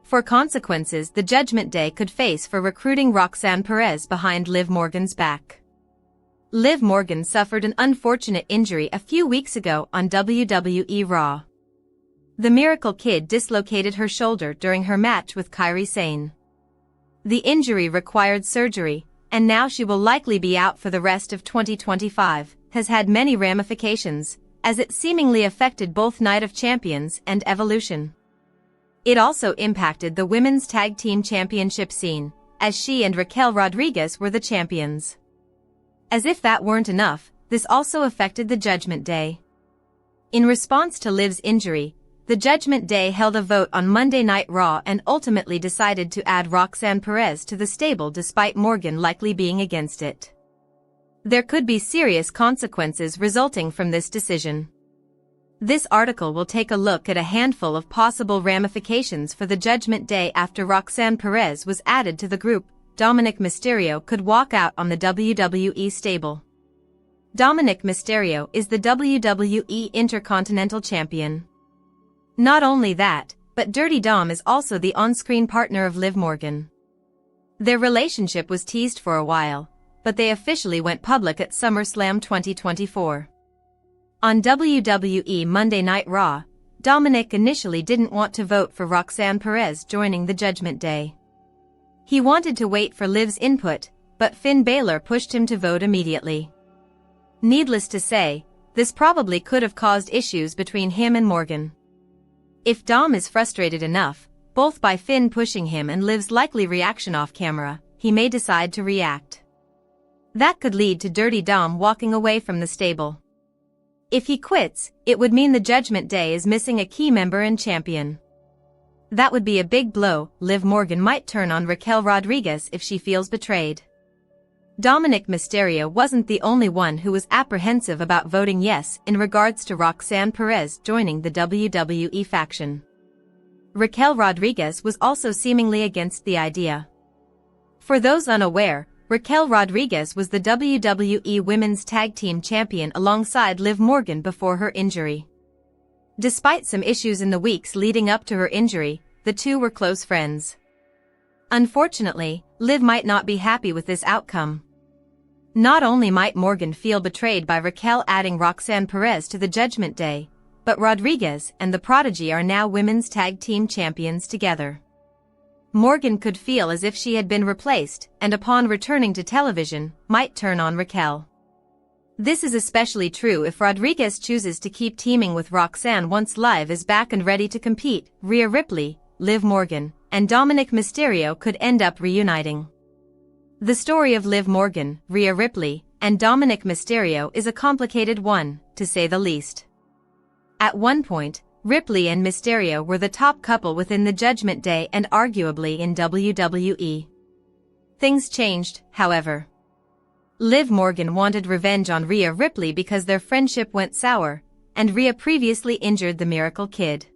for consequences the Judgment Day could face for recruiting Roxanne Perez behind Liv Morgan's back. Liv Morgan suffered an unfortunate injury a few weeks ago on WWE RAW. The Miracle Kid dislocated her shoulder during her match with Kairi Sane. The injury required surgery, and now she will likely be out for the rest of 2025, has had many ramifications, as it seemingly affected both Night of Champions and Evolution. It also impacted the Women's Tag Team Championship scene, as she and Raquel Rodriguez were the champions. As if that weren't enough, this also affected the Judgment Day. In response to Liv's injury, the Judgment Day held a vote on Monday Night Raw and ultimately decided to add Roxanne Perez to the stable despite Morgan likely being against it. There could be serious consequences resulting from this decision. This article will take a look at a handful of possible ramifications for the Judgment Day after Roxanne Perez was added to the group. Dominik Mysterio could walk out on the WWE stable. Dominik Mysterio is the WWE Intercontinental Champion. Not only that, but Dirty Dom is also the on-screen partner of Liv Morgan. Their relationship was teased for a while, but they officially went public at SummerSlam 2024. On WWE Monday Night Raw, Dominik initially didn't want to vote for Roxanne Perez joining the Judgment Day. He wanted to wait for Liv's input, but Finn Balor pushed him to vote immediately. Needless to say, this probably could have caused issues between him and Morgan. If Dom is frustrated enough, both by Finn pushing him and Liv's likely reaction off camera, he may decide to react. That could lead to Dirty Dom walking away from the stable. If he quits, it would mean the Judgment Day is missing a key member and champion. That would be a big blow. Liv Morgan might turn on Raquel Rodriguez if she feels betrayed. Dominik Mysterio wasn't the only one who was apprehensive about voting yes in regards to Roxanne Perez joining the WWE faction. Raquel Rodriguez was also seemingly against the idea. For those unaware, Raquel Rodriguez was the WWE Women's Tag Team Champion alongside Liv Morgan before her injury. Despite some issues in the weeks leading up to her injury, the two were close friends. Unfortunately, Liv might not be happy with this outcome. Not only might Morgan feel betrayed by Raquel adding Roxanne Perez to the Judgment Day, but Rodriguez and the Prodigy are now Women's Tag Team Champions together. Morgan could feel as if she had been replaced and upon returning to television, might turn on Raquel. This is especially true if Rodriguez chooses to keep teaming with Roxanne once Liv is back and ready to compete. Rhea Ripley, Liv Morgan, and Dominik Mysterio could end up reuniting. The story of Liv Morgan, Rhea Ripley, and Dominik Mysterio is a complicated one, to say the least. At one point, Ripley and Mysterio were the top couple within the Judgment Day and arguably in WWE. Things changed, however. Liv Morgan wanted revenge on Rhea Ripley because their friendship went sour, and Rhea previously injured the Miracle Kid.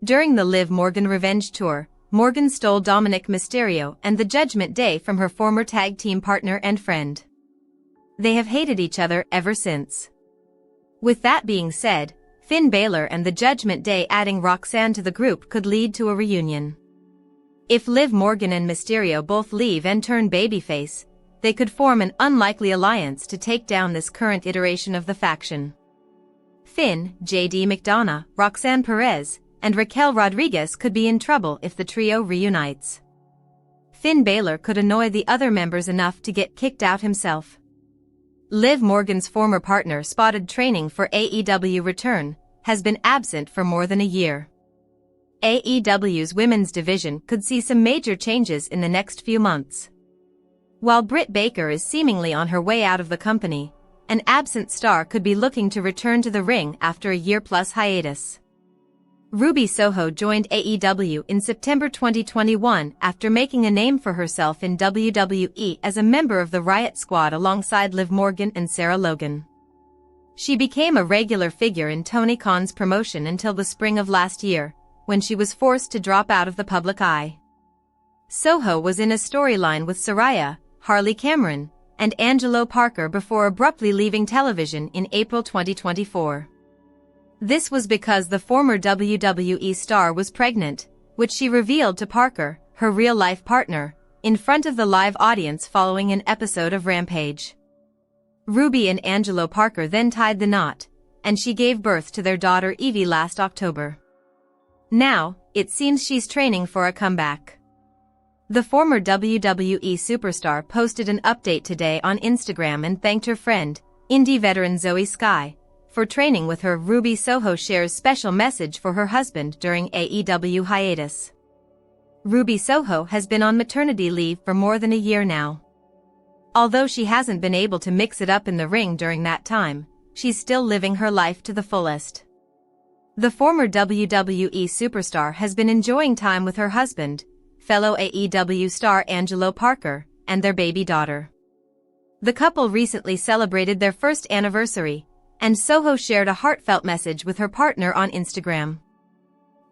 During the Liv Morgan Revenge Tour, Morgan stole Dominik Mysterio and the Judgment Day from her former tag team partner and friend. They have hated each other ever since. With that being said, Finn Balor and the Judgment Day adding Roxanne to the group could lead to a reunion. If Liv Morgan and Mysterio both leave and turn babyface, they could form an unlikely alliance to take down this current iteration of the faction. Finn, JD McDonough, Roxanne Perez, and Raquel Rodriguez could be in trouble if the trio reunites. Finn Balor could annoy the other members enough to get kicked out himself. Liv Morgan's former partner spotted training for AEW Return, has been absent for more than a year. AEW's women's division could see some major changes in the next few months. While Britt Baker is seemingly on her way out of the company, an absent star could be looking to return to the ring after a year-plus hiatus. Ruby Soho joined AEW in September 2021 after making a name for herself in WWE as a member of the Riot Squad alongside Liv Morgan and Sarah Logan. She became a regular figure in Tony Khan's promotion until the spring of last year, when she was forced to drop out of the public eye. Soho was in a storyline with Saraya, Harley Cameron, and Angelo Parker before abruptly leaving television in April 2024. This was because the former WWE star was pregnant, which she revealed to Parker, her real-life partner, in front of the live audience following an episode of Rampage. Ruby and Angelo Parker then tied the knot, and she gave birth to their daughter Evie last October. Now, it seems she's training for a comeback. The former WWE superstar posted an update today on Instagram and thanked her friend, indie veteran Zoe Sky, for training with her. Ruby Soho shares special message for her husband during AEW hiatus. Ruby Soho has been on maternity leave for more than a year now. Although she hasn't been able to mix it up in the ring during that time, she's still living her life to the fullest. The former WWE superstar has been enjoying time with her husband, fellow AEW star Angelo Parker, and their baby daughter. The couple recently celebrated their first anniversary, and Soho shared a heartfelt message with her partner on Instagram.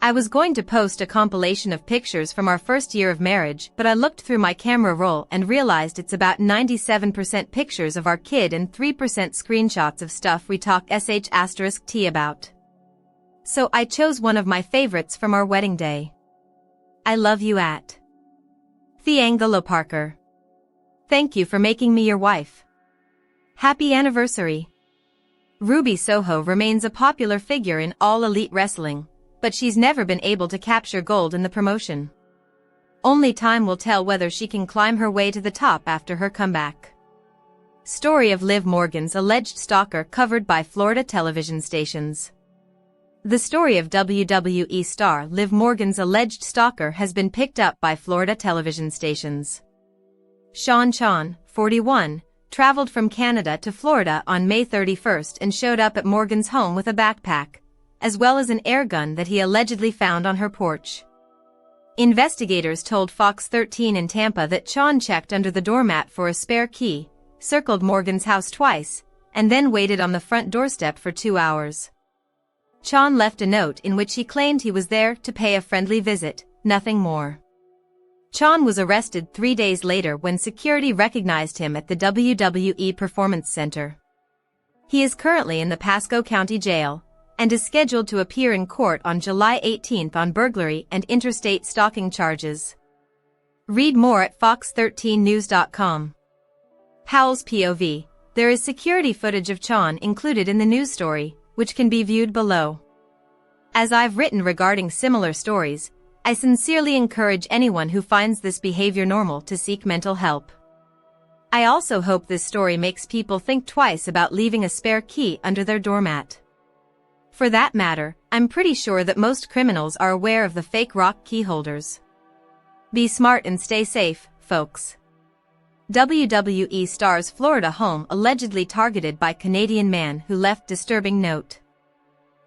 "I was going to post a compilation of pictures from our first year of marriage, but I looked through my camera roll and realized it's about 97% pictures of our kid and 3% screenshots of stuff we talk sh*t about. So I chose one of my favorites from our wedding day. I love you at Angelo Parker. Thank you for making me your wife. Happy anniversary." Ruby Soho remains a popular figure in All Elite Wrestling, but she's never been able to capture gold in the promotion. Only time will tell whether she can climb her way to the top after her comeback. Story of Liv Morgan's alleged stalker covered by Florida television stations. The story of WWE star Liv Morgan's alleged stalker has been picked up by Florida television stations. Sean Chan, 41, traveled from Canada to Florida on May 31 and showed up at Morgan's home with a backpack, as well as an air gun that he allegedly found on her porch. Investigators told Fox 13 in Tampa that Chan checked under the doormat for a spare key, circled Morgan's house twice, and then waited on the front doorstep for 2 hours. Chan left a note in which he claimed he was there to pay a friendly visit, nothing more. Chan was arrested 3 days later when security recognized him at the WWE Performance Center. He is currently in the Pasco County Jail, and is scheduled to appear in court on July 18 on burglary and interstate stalking charges. Read more at fox13news.com. Powell's POV. There is security footage of Chan included in the news story, which can be viewed below. As I've written regarding similar stories, I sincerely encourage anyone who finds this behavior normal to seek mental help. I also hope this story makes people think twice about leaving a spare key under their doormat. For that matter, I'm pretty sure that most criminals are aware of the fake rock key holders. Be smart and stay safe, folks. WWE star's Florida home allegedly targeted by Canadian man who left disturbing note.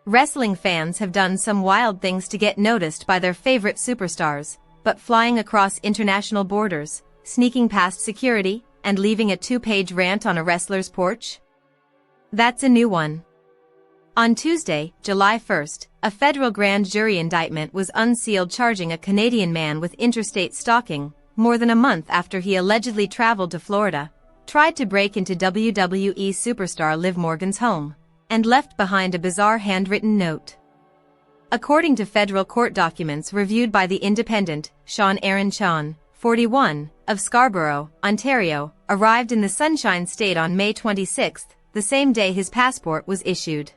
Wrestling fans have done some wild things to get noticed by their favorite superstars, but flying across international borders, sneaking past security, and leaving a 2-page rant on a wrestler's porch? That's a new one. On Tuesday, July 1st, a federal grand jury indictment was unsealed charging a Canadian man with interstate stalking, more than a month after he allegedly traveled to Florida, tried to break into WWE superstar Liv Morgan's home, and left behind a bizarre handwritten note. According to federal court documents reviewed by The Independent, Sean Aaron Chan, 41, of Scarborough, Ontario, arrived in the Sunshine State on May 26, the same day his passport was issued.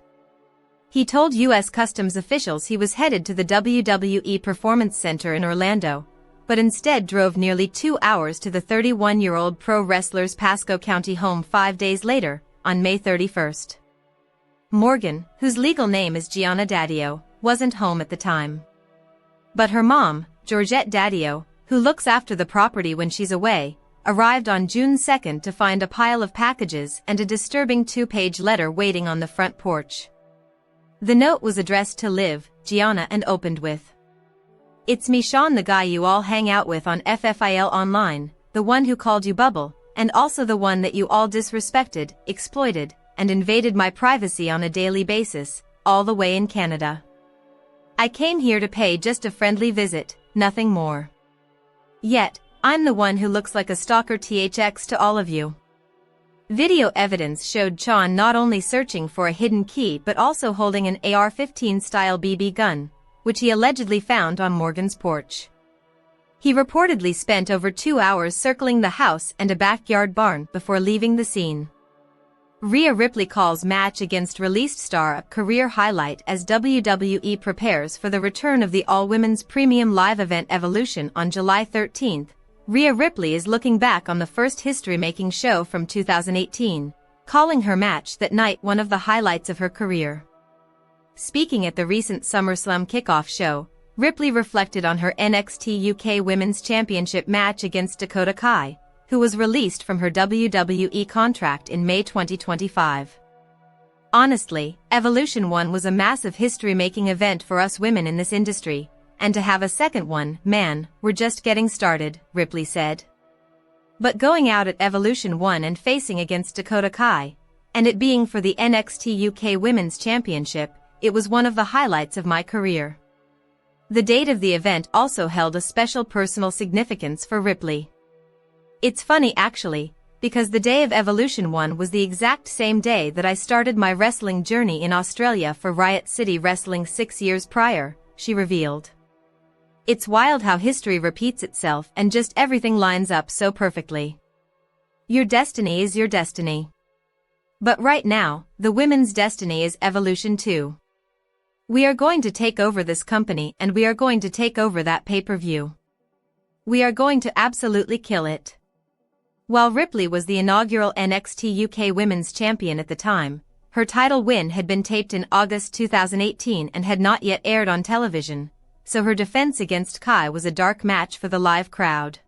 He told U.S. Customs officials he was headed to the WWE Performance Center in Orlando, but instead drove nearly 2 hours to the 31-year-old pro wrestler's Pasco County home 5 days later, on May 31. Morgan, whose legal name is Gianna Daddio, wasn't home at the time. But her mom, Georgette Daddio, who looks after the property when she's away, arrived on June 2 to find a pile of packages and a disturbing 2-page letter waiting on the front porch. The note was addressed to Liv, Gianna, and opened with, "It's me, Sean, the guy you all hang out with on FFIL online, the one who called you Bubble, and also the one that you all disrespected, exploited, and invaded my privacy on a daily basis, all the way in Canada. I came here to pay just a friendly visit, nothing more. Yet, I'm the one who looks like a stalker THX to all of you." Video evidence showed Chan not only searching for a hidden key but also holding an AR-15 style BB gun, which he allegedly found on Morgan's porch. He reportedly spent over 2 hours circling the house and a backyard barn before leaving the scene. Rhea Ripley calls match against released star a career highlight as WWE prepares for the return of the all-women's premium live event Evolution on July 13. Rhea Ripley is looking back on the first history-making show from 2018, calling her match that night one of the highlights of her career. Speaking at the recent SummerSlam kickoff show, Ripley reflected on her NXT UK Women's Championship match against Dakota Kai, who was released from her WWE contract in May 2025. Honestly, Evolution 1 was a massive history-making event for us women in this industry, and to have a second one, man, we're just getting started, Ripley said. But going out at Evolution 1 and facing against Dakota Kai, and it being for the NXT UK Women's Championship, it was one of the highlights of my career. The date of the event also held a special personal significance for Ripley. It's funny actually, because the day of Evolution 1 was the exact same day that I started my wrestling journey in Australia for Riot City Wrestling 6 years prior, she revealed. It's wild how history repeats itself and just everything lines up so perfectly. Your destiny is your destiny. But right now, the women's destiny is Evolution 2. We are going to take over this company and we are going to take over that pay-per-view. We are going to absolutely kill it. While Ripley was the inaugural NXT UK Women's Champion at the time, her title win had been taped in August 2018 and had not yet aired on television, so her defense against Kai was a dark match for the live crowd.